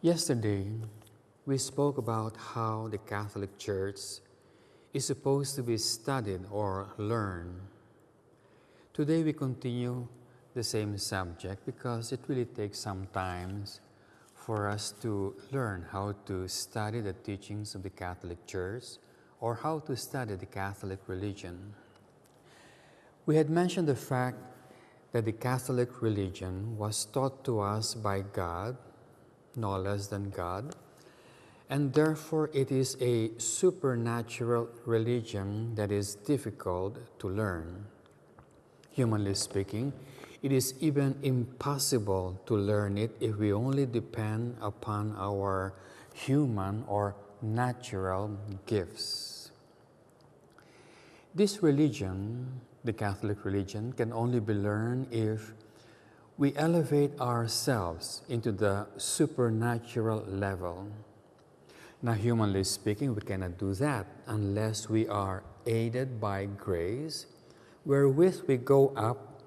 Yesterday, we spoke about how the Catholic Church is supposed to be studied or learned. Today, we continue the same subject because it really takes some time for us to learn how to study the teachings of the Catholic Church or how to study the Catholic religion. We had mentioned the fact that the Catholic religion was taught to us by God, no less than God, and therefore it is a supernatural religion that is difficult to learn. Humanly speaking, it is even impossible to learn it if we only depend upon our human or natural gifts. This religion, the Catholic religion, can only be learned if we elevate ourselves into the supernatural level. Now, humanly speaking, we cannot do that unless we are aided by grace, wherewith we go up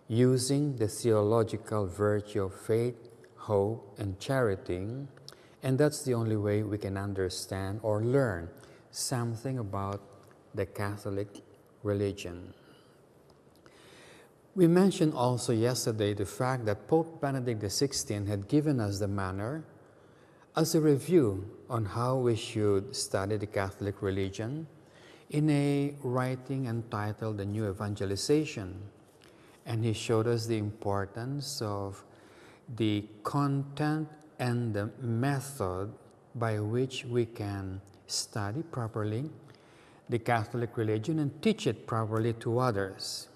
using the theological virtue of faith, hope, and charity, and that's the only way we can understand or learn something about the Catholic religion. We mentioned also yesterday the fact that Pope Benedict XVI had given us the manner as a review on how we should study the Catholic religion in a writing entitled The New Evangelization. And he showed us the importance of the content and the method by which we can study properly the Catholic religion and teach it properly to others.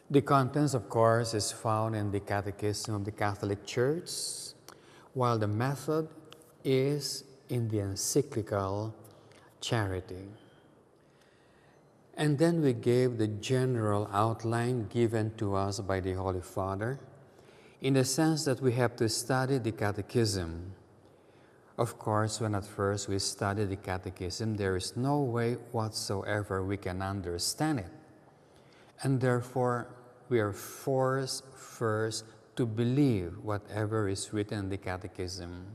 The contents, of course, is found in the Catechism of the Catholic Church, while the method is in the encyclical Charity. And then we gave the general outline given to us by the Holy Father, in the sense that we have to study the Catechism. Of course, when at first we study the Catechism, there is no way whatsoever we can understand it. And therefore, we are forced first to believe whatever is written in the Catechism.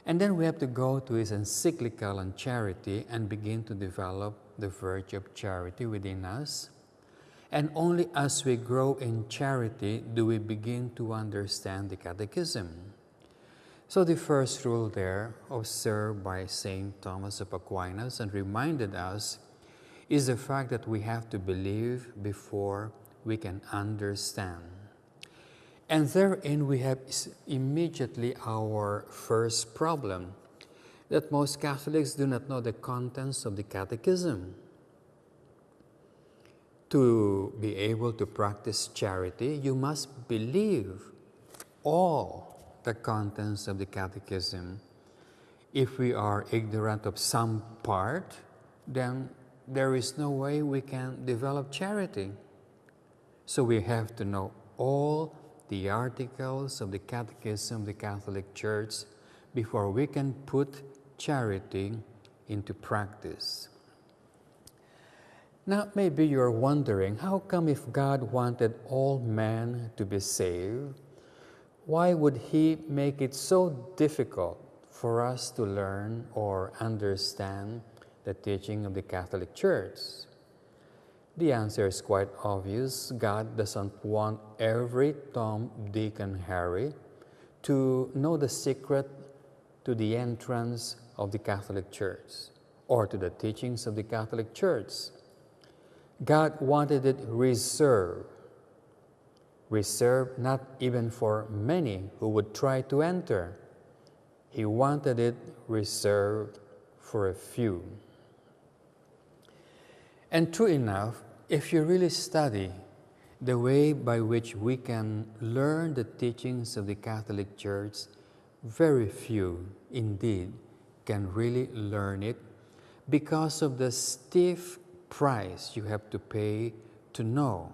And then we have to go to his encyclical on charity and begin to develop the virtue of charity within us. And only as we grow in charity do we begin to understand the Catechism. So the first rule there, observed by St. Thomas of Aquinas and reminded us, is the fact that we have to believe before we can understand. And therein we have immediately our first problem, that most Catholics do not know the contents of the Catechism. To be able to practice charity, you must believe all the contents of the Catechism. If we are ignorant of some part, then there is no way we can develop charity. So we have to know all the articles of the Catechism of the Catholic Church before we can put charity into practice. Now, maybe you're wondering, how come if God wanted all men to be saved, why would He make it so difficult for us to learn or understand the teaching of the Catholic Church? The answer is quite obvious. God doesn't want every Tom, Dick, and Harry to know the secret to the entrance of the Catholic Church or to the teachings of the Catholic Church. God wanted it reserved not even for many who would try to enter. He wanted it reserved for a few. And true enough, if you really study the way by which we can learn the teachings of the Catholic Church, very few indeed can really learn it because of the stiff price you have to pay to know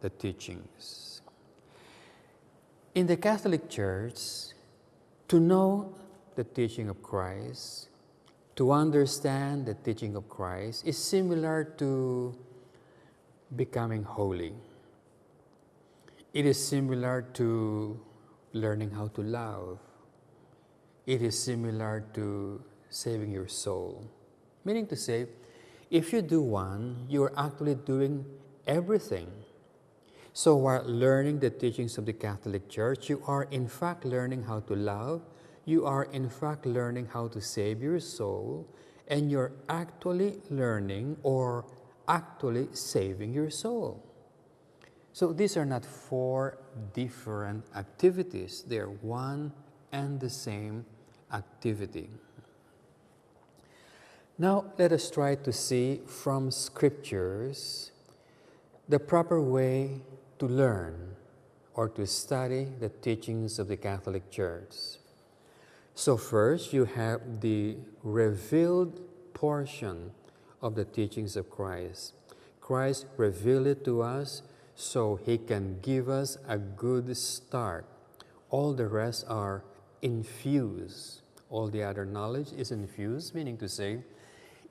the teachings. In the Catholic Church, to know the teaching of Christ, to understand the teaching of Christ, is similar to becoming holy. It is similar to learning how to love it is similar to saving your soul. Meaning to say, if you do one, you are actually doing everything. So while learning the teachings of the Catholic Church, you are in fact learning how to love, you are in fact learning how to save your soul, and you're actually learning or actually saving your soul. So these are not four different activities. They are one and the same activity. Now let us try to see from scriptures the proper way to learn or to study the teachings of the Catholic Church. So first, you have the revealed portion of the teachings of Christ. Christ revealed it to us so He can give us a good start. All the rest are infused. All the other knowledge is infused, meaning to say,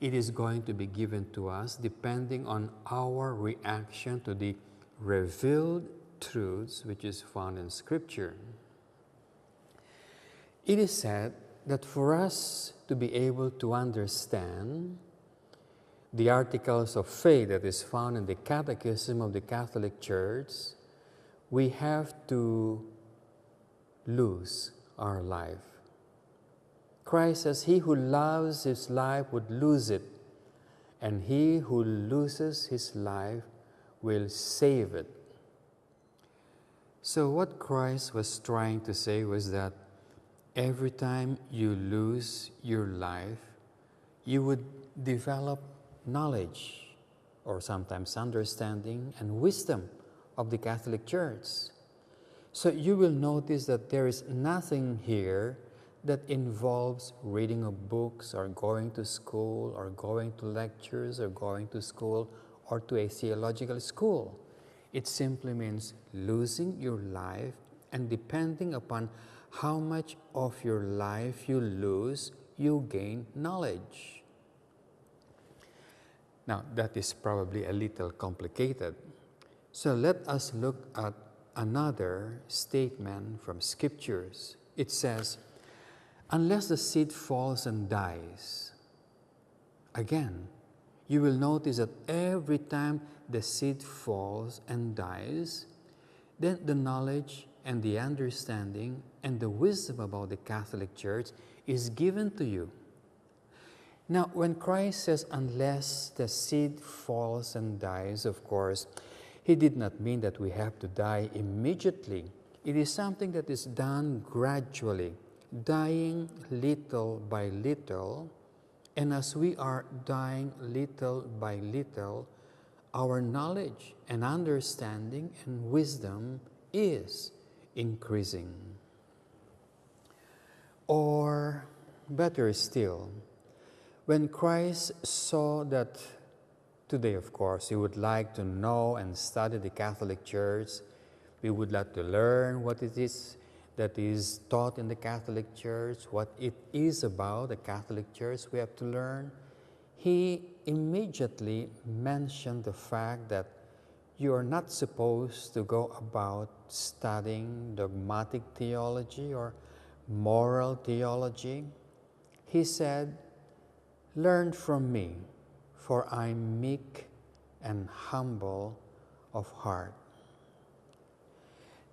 it is going to be given to us depending on our reaction to the revealed truths which is found in Scripture. It is said that for us to be able to understand the articles of faith that is found in the Catechism of the Catholic Church, we have to lose our life. Christ says, "He who loves his life would lose it, and he who loses his life will save it." So what Christ was trying to say was that every time you lose your life, you would develop knowledge or sometimes understanding and wisdom of the Catholic Church. So you will notice that there is nothing here that involves reading of books or going to school or going to lectures or going to school or to a theological school. It simply means losing your life, and depending upon how much of your life you lose, you gain knowledge. Now, that is probably a little complicated. So let us look at another statement from Scriptures. It says, "Unless the seed falls and dies." Again, you will notice that every time the seed falls and dies, then the knowledge and the understanding and the wisdom about the Catholic Church is given to you. Now, when Christ says, "unless the seed falls and dies," of course, He did not mean that we have to die immediately. It is something that is done gradually, dying little by little, and as we are dying little by little, our knowledge and understanding and wisdom is increasing. Or better still, when Christ saw that today, of course, He would like to know and study the Catholic Church, we would like to learn what it is that is taught in the Catholic Church, what it is about the Catholic Church we have to learn, He immediately mentioned the fact that you are not supposed to go about studying dogmatic theology or moral theology. He said, "Learn from me, for I am meek and humble of heart."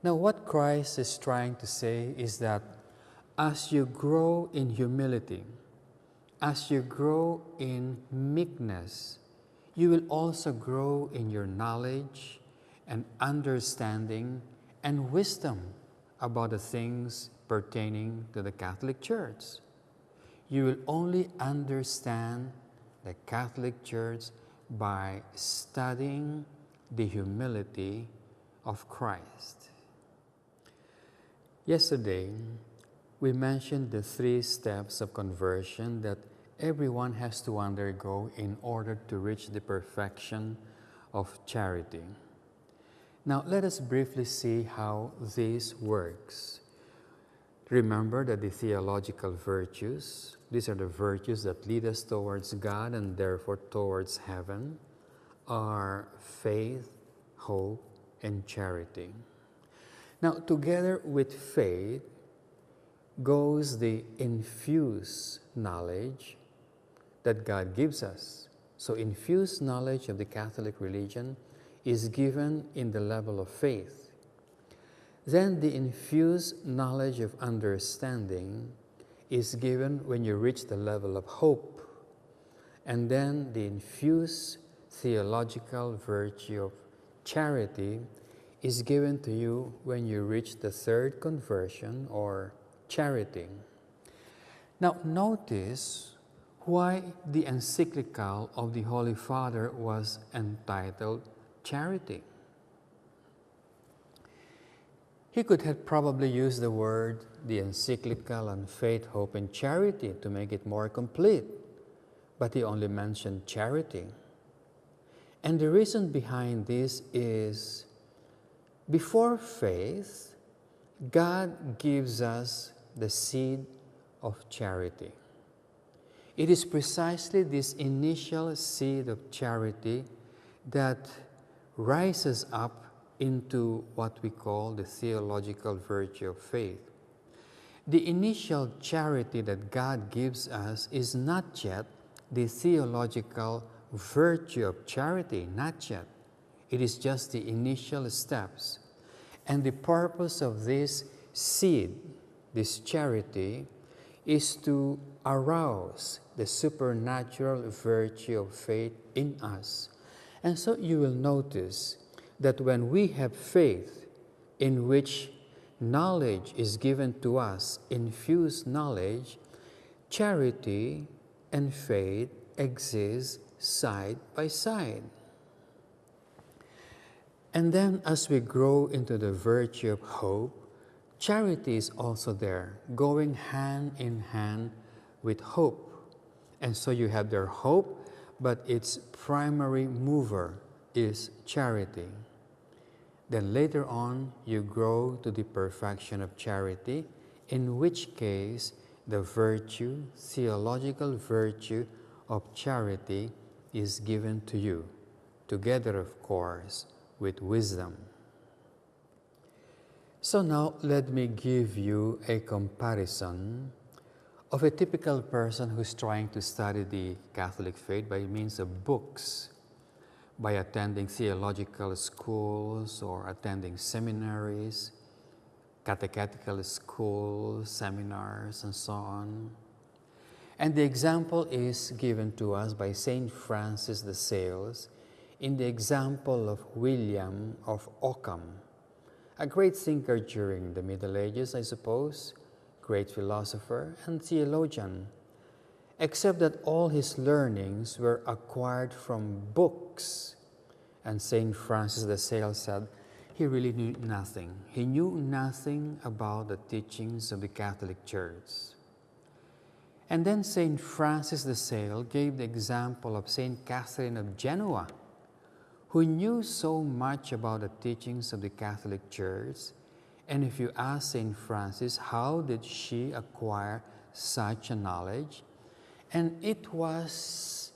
Now, what Christ is trying to say is that as you grow in humility, as you grow in meekness, you will also grow in your knowledge and understanding and wisdom about the things pertaining to the Catholic Church. You will only understand the Catholic Church by studying the humility of Christ. Yesterday, we mentioned the 3 steps of conversion that everyone has to undergo in order to reach the perfection of charity. Now, let us briefly see how this works. Remember that the theological virtues, these are the virtues that lead us towards God and therefore towards heaven, are faith, hope, and charity. Now, together with faith, goes the infused knowledge that God gives us. So infused knowledge of the Catholic religion is given in the level of faith. Then the infused knowledge of understanding is given when you reach the level of hope. And then the infused theological virtue of charity is given to you when you reach the third conversion, or charity. Now notice why the encyclical of the Holy Father was entitled Charity. He could have probably used the word, the encyclical on faith, hope, and charity to make it more complete, but he only mentioned charity. And the reason behind this is, before faith, God gives us the seed of charity. It is precisely this initial seed of charity that rises up into what we call the theological virtue of faith. The initial charity that God gives us is not yet the theological virtue of charity, not yet. It is just the initial steps. And the purpose of this seed, this charity, is to arouse the supernatural virtue of faith in us. And so you will notice that when we have faith in which knowledge is given to us, infused knowledge, charity and faith exist side by side. And then as we grow into the virtue of hope, charity is also there, going hand in hand with hope. And so you have their hope, but its primary mover is charity. Then later on, you grow to the perfection of charity, in which case the virtue, theological virtue of charity is given to you, together, of course, with wisdom. So now let me give you a comparison of a typical person who's trying to study the Catholic faith by means of books, by attending theological schools or attending seminaries, catechetical schools, seminars, and so on. And the example is given to us by Saint Francis de Sales in the example of William of Ockham, a great thinker during the Middle Ages, I suppose, great philosopher and theologian, except that all his learnings were acquired from books. And Saint Francis de Sales said he really knew nothing. He knew nothing about the teachings of the Catholic Church. And then Saint Francis de Sales gave the example of Saint Catherine of Genoa, who knew so much about the teachings of the Catholic Church. And if you ask Saint Francis, how did she acquire such a knowledge? And it was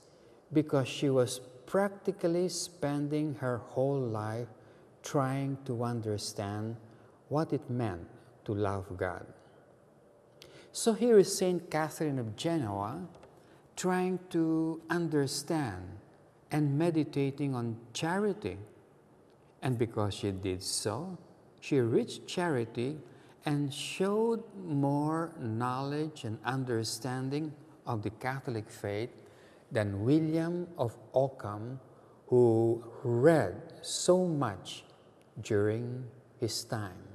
because she was practically spending her whole life trying to understand what it meant to love God. So here is Saint Catherine of Genoa trying to understand and meditating on charity. And because she did so, she reached charity and showed more knowledge and understanding of the Catholic faith than William of Ockham, who read so much during his time.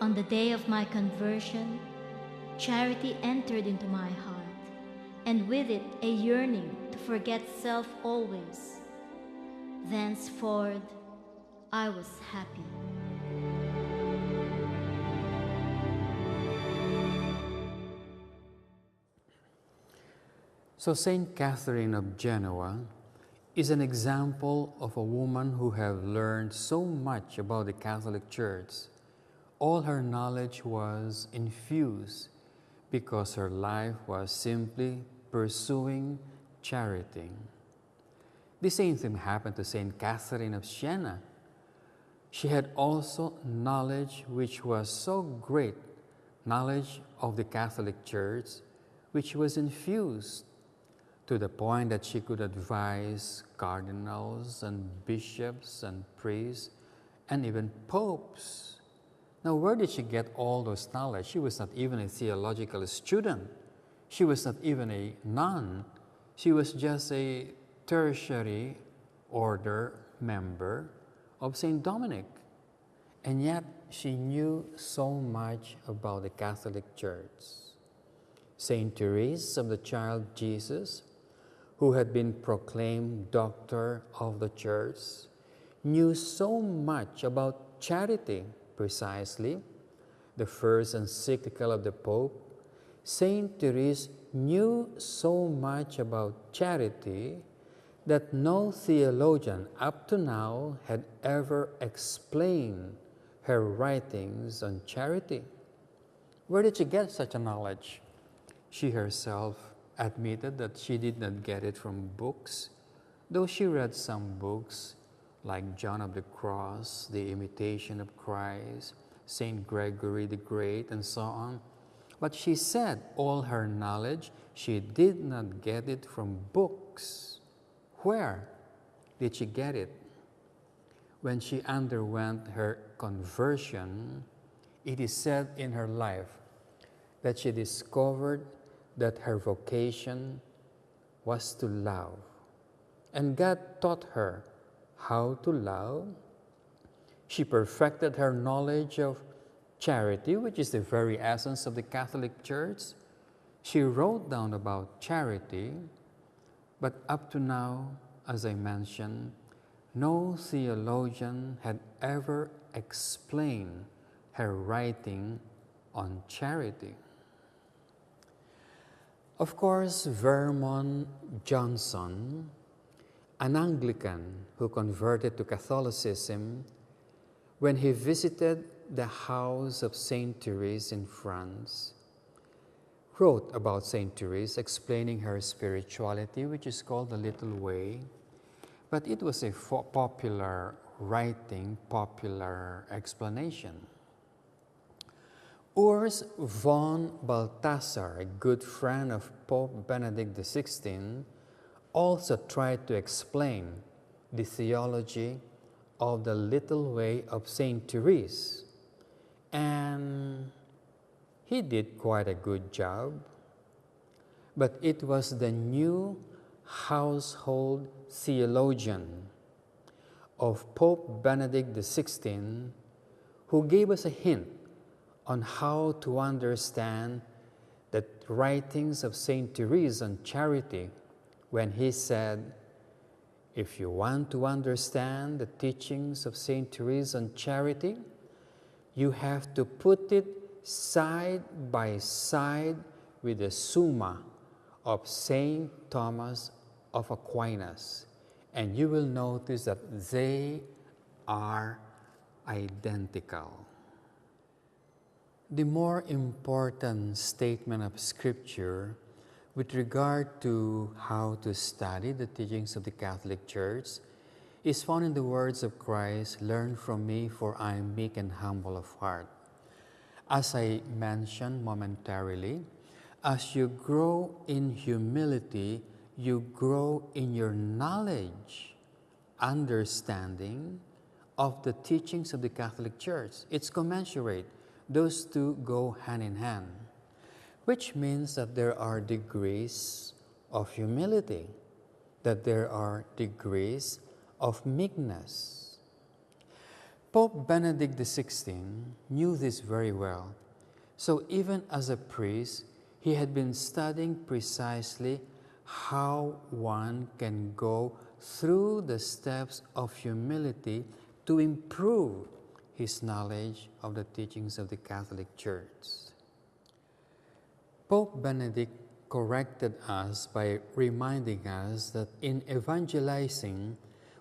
On the day of my conversion, charity entered into my heart, and with it a yearning to forget self always. Thenceforth, I was happy. So Saint Catherine of Genoa is an example of a woman who have learned so much about the Catholic Church all her knowledge was infused because her life was simply pursuing charity. The same thing happened to Saint Catherine of Siena. She had also knowledge which was so great, knowledge of the Catholic Church, which was infused to the point that she could advise cardinals and bishops and priests and even popes. Now, where did she get all those knowledge? She was not even a theological student. She was not even a nun. She was just a tertiary order member of St. Dominic. And yet, she knew so much about the Catholic Church. St. Therese of the Child Jesus, who had been proclaimed Doctor of the Church, knew so much about charity. Precisely, the first encyclical of the Pope, St. Therese knew so much about charity that no theologian up to now had ever explained her writings on charity. Where did she get such a knowledge? She herself admitted that she did not get it from books, though she read some books like John of the Cross, The Imitation of Christ, St. Gregory the Great, and so on. But she said all her knowledge, she did not get it from books. Where did she get it? When she underwent her conversion, it is said in her life that she discovered that her vocation was to love. And God taught her how to love. She perfected her knowledge of charity, which is the very essence of the Catholic Church. She wrote down about charity, but up to now, as I mentioned, no theologian had ever explained her writing on charity. Of course, Vermont Johnson, an Anglican who converted to Catholicism, when he visited the house of Saint Therese in France, wrote about Saint Therese, explaining her spirituality, which is called the Little Way. But it was a popular writing, popular explanation. Urs von Balthasar, a good friend of Pope Benedict XVI, also tried to explain the theology of the Little Way of Saint Therese, and he did quite a good job. But it was the new household theologian of Pope Benedict XVI who gave us a hint on how to understand the writings of Saint Therese on charity, when he said, if you want to understand the teachings of Saint Therese on charity, you have to put it side by side with the Summa of Saint Thomas of Aquinas, and you will notice that they are identical. The more important statement of Scripture with regard to how to study the teachings of the Catholic Church is found in the words of Christ, "Learn from me, for I am meek and humble of heart." As I mentioned momentarily, as you grow in humility, you grow in your knowledge, understanding of the teachings of the Catholic Church. It's commensurate. Those two go hand in hand, which means that there are degrees of humility, that there are degrees of meekness. Pope Benedict XVI knew this very well. So even as a priest, he had been studying precisely how one can go through the steps of humility to improve his knowledge of the teachings of the Catholic Church. Pope Benedict corrected us by reminding us that in evangelizing,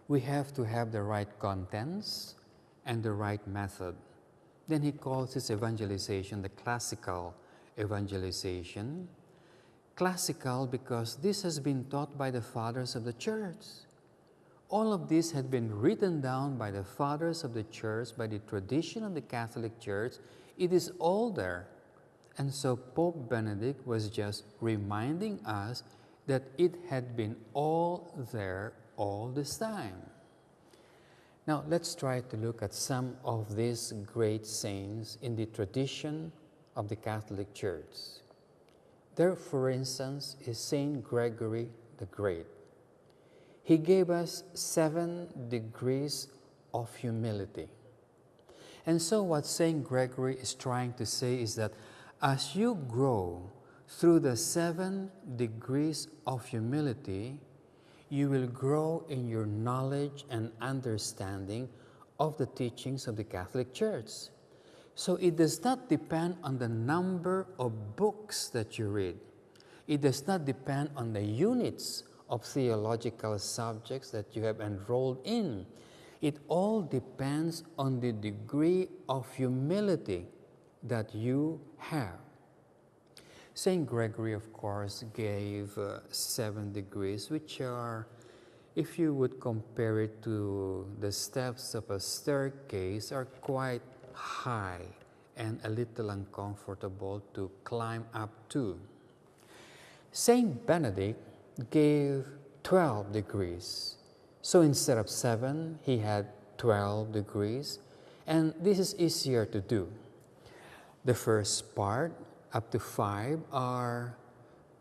we have to have the right contents and the right method. Then he calls his evangelization the classical evangelization. Classical because this has been taught by the fathers of the church. All of this had been written down by the fathers of the church, by the tradition of the Catholic Church. It is all there. And so Pope Benedict was just reminding us that it had been all there all this time. Now let's try to look at some of these great saints in the tradition of the Catholic Church. There, for instance, is Saint Gregory the Great. He gave us 7 degrees of humility. And so what Saint Gregory is trying to say is that as you grow through the 7 degrees of humility, you will grow in your knowledge and understanding of the teachings of the Catholic Church. So it does not depend on the number of books that you read. It does not depend on the units of theological subjects that you have enrolled in. It all depends on the degree of humility that you have. Saint Gregory, of course, gave 7 degrees, which are, if you would compare it to the steps of a staircase, are quite high and a little uncomfortable to climb up to. Saint Benedict gave 12 degrees. So instead of 7, he had 12 degrees, and this is easier to do. The first part, up to 5, are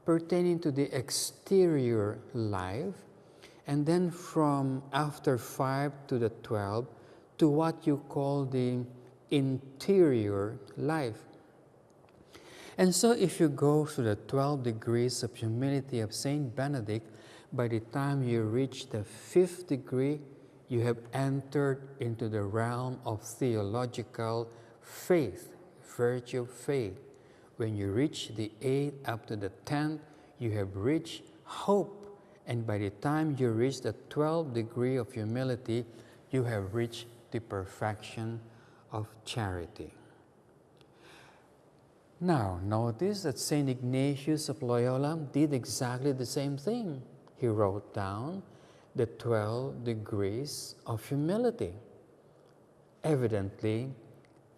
pertaining to the exterior life, and then from after 5 to the 12 to what you call the interior life. And so if you go through the 12 degrees of humility of Saint Benedict, by the time you reach the 5th degree, you have entered into the realm of theological faith, virtue of faith. When you reach the 8th up to the 10th, you have reached hope. And by the time you reach the 12th degree of humility, you have reached the perfection of charity. Now, notice that St. Ignatius of Loyola did exactly the same thing. He wrote down the 12 degrees of humility, evidently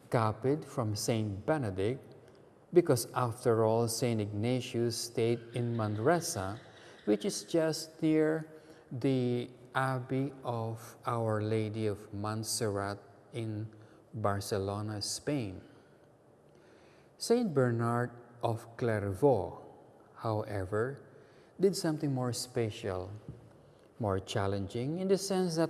copied from St. Benedict, because after all, St. Ignatius stayed in Manresa, which is just near the Abbey of Our Lady of Montserrat in Barcelona, Spain. Saint Bernard of Clairvaux, however, did something more special, more challenging, in the sense that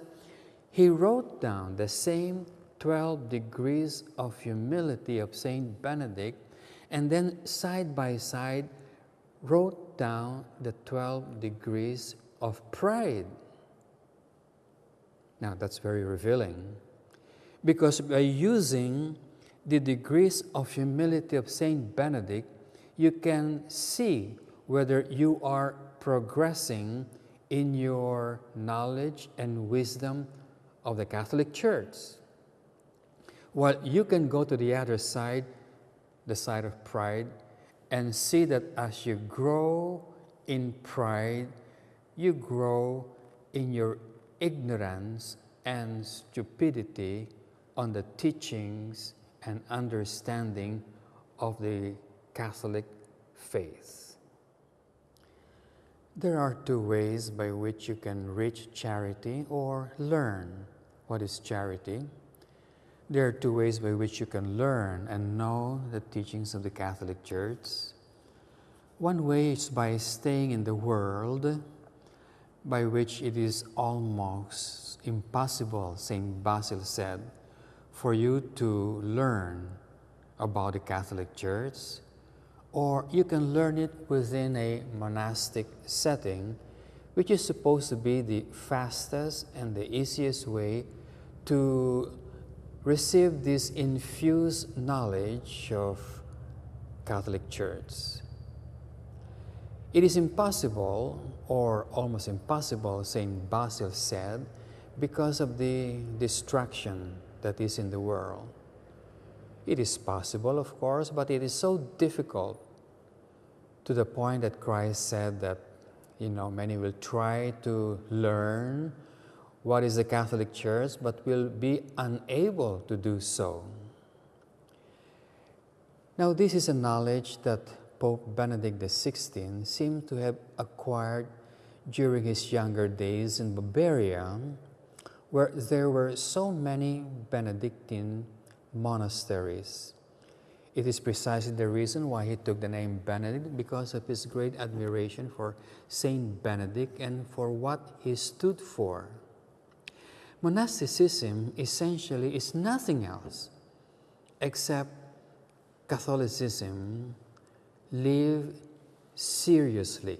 he wrote down the same 12 degrees of humility of Saint Benedict, and then side by side wrote down the 12 degrees of pride. Now that's very revealing, because by using the degrees of humility of Saint Benedict, you can see whether you are progressing in your knowledge and wisdom of the Catholic Church. While you can go to the other side, the side of pride, and see that as you grow in pride, you grow in your ignorance and stupidity on the teachings and understanding of the Catholic faith. There are 2 ways by which you can reach charity or learn what is charity. There are 2 ways by which you can learn and know the teachings of the Catholic Church. One way is by staying in the world, by which it is almost impossible, St. Basil said, for you to learn about the Catholic Church, or you can learn it within a monastic setting, which is supposed to be the fastest and the easiest way to receive this infused knowledge of Catholic Church. It is impossible, or almost impossible, St. Basil said, because of the distraction that is in the world. It is possible, of course, but it is so difficult to the point that Christ said that, many will try to learn what is the Catholic Church, but will be unable to do so. Now, this is a knowledge that Pope Benedict XVI seemed to have acquired during his younger days in Bavaria, where there were so many Benedictine monasteries. It is precisely the reason why he took the name Benedict, because of his great admiration for Saint Benedict and for what he stood for. Monasticism essentially is nothing else except Catholicism lived seriously.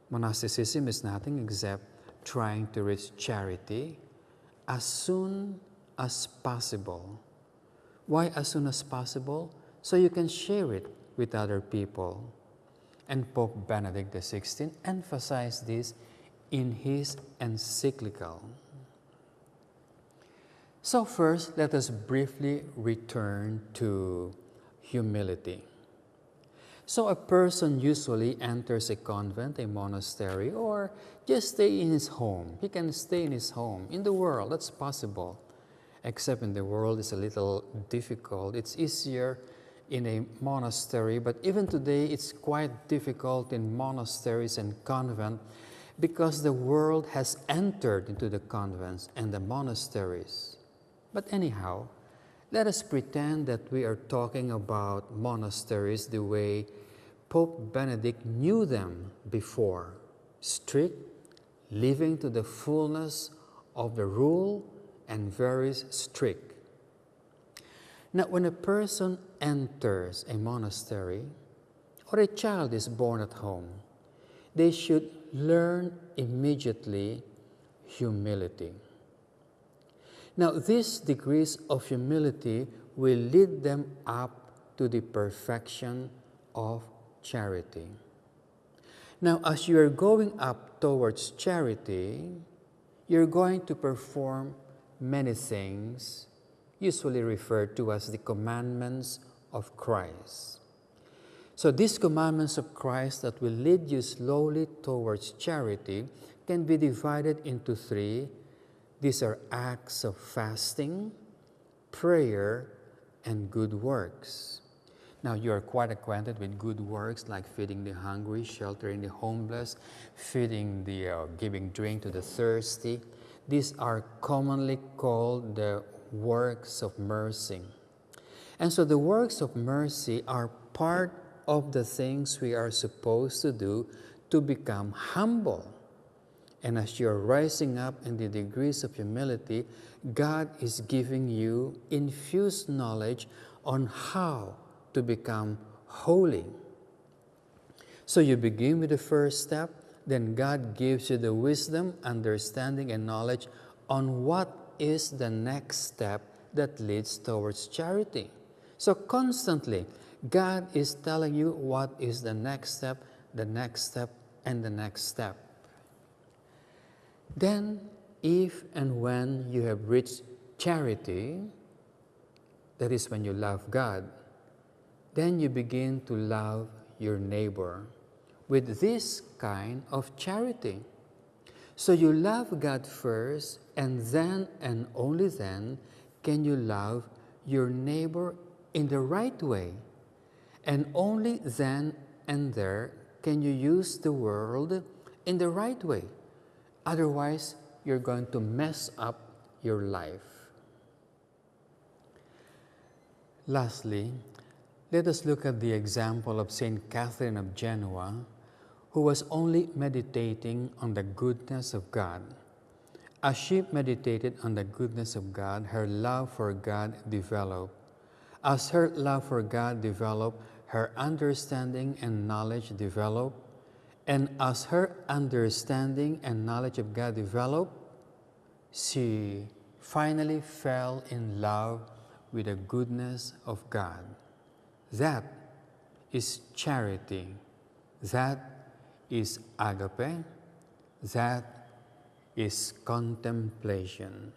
Monasticism is nothing except trying to reach charity as soon as possible. Why as soon as possible? So you can share it with other people. And Pope Benedict XVI emphasized this in his encyclical. So first, let us briefly return to humility. So a person usually enters a convent, a monastery, or just stay in his home. He can stay in his home. In the world, that's possible. Except in the world, it's a little difficult. It's easier in a monastery, but even today, it's quite difficult in monasteries and convents because the world has entered into the convents and the monasteries. But anyhow, let us pretend that we are talking about monasteries the way Pope Benedict knew them before. Strict, living to the fullness of the rule, and very strict. Now, when a person enters a monastery or a child is born at home, they should learn immediately humility. Now, these degrees of humility will lead them up to the perfection of charity. Now, as you are going up towards charity, you're going to perform many things, usually referred to as the commandments of Christ. So these commandments of Christ that will lead you slowly towards charity can be divided into three. These are acts of fasting, prayer, and good works. Now, you are quite acquainted with good works like feeding the hungry, sheltering the homeless, giving drink to the thirsty. These are commonly called the works of mercy. And so the works of mercy are part of the things we are supposed to do to become humble. And as you're rising up in the degrees of humility, God is giving you infused knowledge on how to become holy. So you begin with the first step, then God gives you the wisdom, understanding, and knowledge on what is the next step that leads towards charity. So constantly, God is telling you what is the next step, and the next step. Then, if and when you have reached charity, that is when you love God, then you begin to love your neighbor with this kind of charity. So you love God first, and then and only then can you love your neighbor in the right way. And only then and there can you use the world in the right way. Otherwise, you're going to mess up your life. Lastly, let us look at the example of Saint Catherine of Genoa, who was only meditating on the goodness of God. As she meditated on the goodness of God, her love for God developed. As her love for God developed, her understanding and knowledge developed. And as her understanding and knowledge of God developed, she finally fell in love with the goodness of God. That is charity. That is agape. That is contemplation.